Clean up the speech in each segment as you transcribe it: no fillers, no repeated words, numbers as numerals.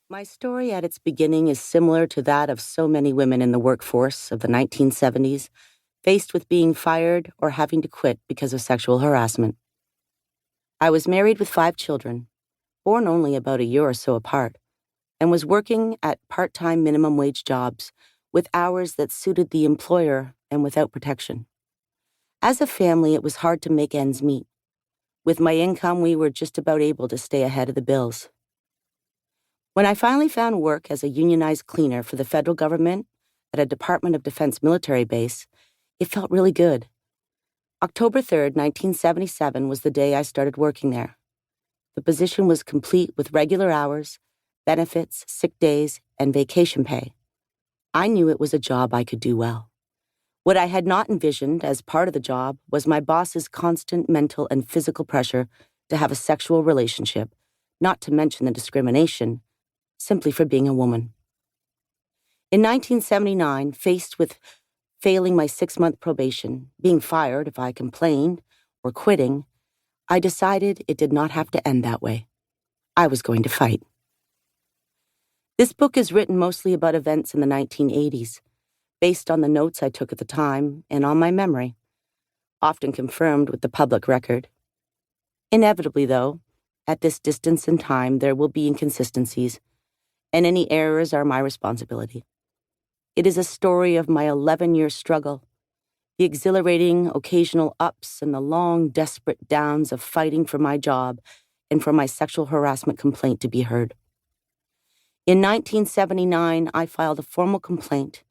My story at its beginning is similar to that of so many women in the workforce of the 1970s, faced with being fired or having to quit because of sexual harassment. I was married with 5 children, born only about a year or so apart, and was working at part-time minimum wage jobs with hours that suited the employer and without protection. As a family, it was hard to make ends meet. With my income, we were just about able to stay ahead of the bills. When I finally found work as a unionized cleaner for the federal government at a Department of Defense military base, it felt really good. October 3rd, 1977 was the day I started working there. The position was complete with regular hours, benefits, sick days, and vacation pay. I knew it was a job I could do well. What I had not envisioned as part of the job was my boss's constant mental and physical pressure to have a sexual relationship, not to mention the discrimination, simply for being a woman. In 1979, faced with failing my 6-month probation, being fired if I complained, or quitting, I decided it did not have to end that way. I was going to fight. This book is written mostly about events in the 1980s, based on the notes I took at the time and on my memory, often confirmed with the public record. Inevitably, though, at this distance in time, there will be inconsistencies, and any errors are my responsibility. It is a story of my 11-year struggle, the exhilarating occasional ups and the long, desperate downs of fighting for my job and for my sexual harassment complaint to be heard. In 1979, I filed a formal complaint,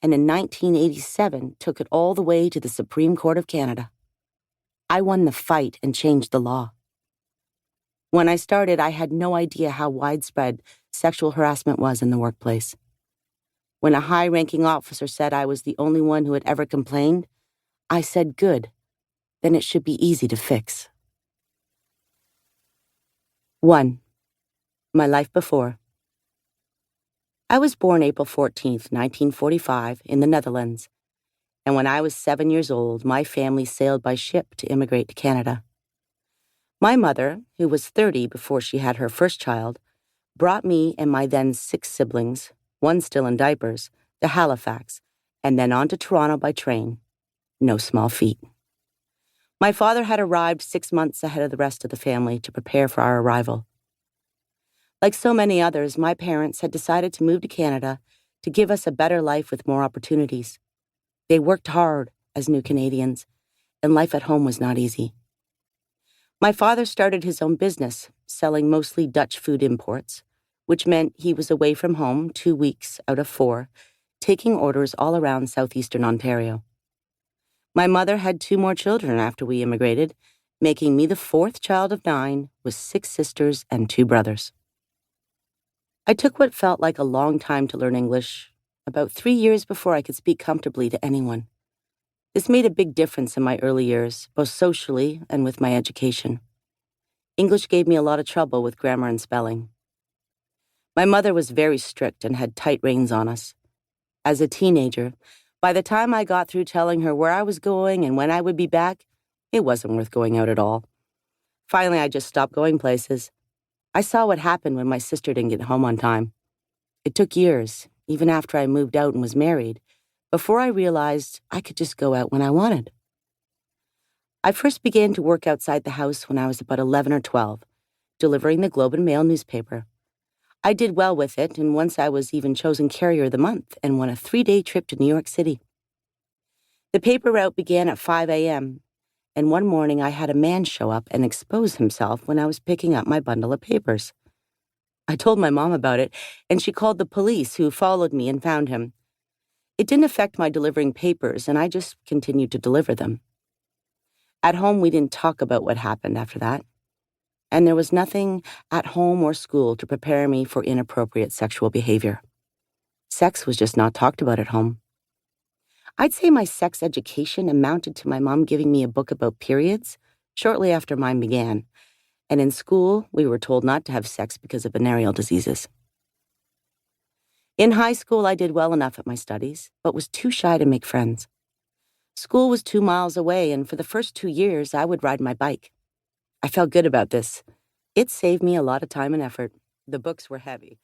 and in 1987 took it all the way to the Supreme Court of Canada. I won the fight and changed the law. When I started, I had no idea how widespread sexual harassment was in the workplace. When a high-ranking officer said I was the only one who had ever complained, I said, good, then it should be easy to fix. 1. My life before. I was born April 14th, 1945, in the Netherlands, and when I was 7 years old, my family sailed by ship to immigrate to Canada. My mother, who was 30 before she had her first child, brought me and my then 6 siblings, one still in diapers, to Halifax, and then on to Toronto by train. No small feat. My father had arrived 6 months ahead of the rest of the family to prepare for our arrival. Like so many others, my parents had decided to move to Canada to give us a better life with more opportunities. They worked hard as new Canadians, and life at home was not easy. My father started his own business, selling mostly Dutch food imports, which meant he was away from home 2 weeks out of 4, taking orders all around southeastern Ontario. My mother had 2 more children after we immigrated, making me the 4th child of 9 with 6 sisters and 2 brothers. I took what felt like a long time to learn English, about 3 years before I could speak comfortably to anyone. This made a big difference in my early years, both socially and with my education. English gave me a lot of trouble with grammar and spelling. My mother was very strict and had tight reins on us. As a teenager, by the time I got through telling her where I was going and when I would be back, it wasn't worth going out at all. Finally, I just stopped going places. I saw what happened when my sister didn't get home on time. It took years, even after I moved out and was married, before I realized I could just go out when I wanted. I first began to work outside the house when I was about 11 or 12, delivering the Globe and Mail newspaper. I did well with it, and once I was even chosen Carrier of the Month and won a 3-day trip to New York City. The paper route began at 5 a.m., and one morning I had a man show up and expose himself when I was picking up my bundle of papers. I told my mom about it, and she called the police, who followed me and found him. It didn't affect my delivering papers, and I just continued to deliver them. At home, we didn't talk about what happened after that, and there was nothing at home or school to prepare me for inappropriate sexual behavior. Sex was just not talked about at home. I'd say my sex education amounted to my mom giving me a book about periods shortly after mine began, and in school, we were told not to have sex because of venereal diseases. In high school, I did well enough at my studies, but was too shy to make friends. School was 2 miles away, and for the first 2 years, I would ride my bike. I felt good about this. It saved me a lot of time and effort. The books were heavy,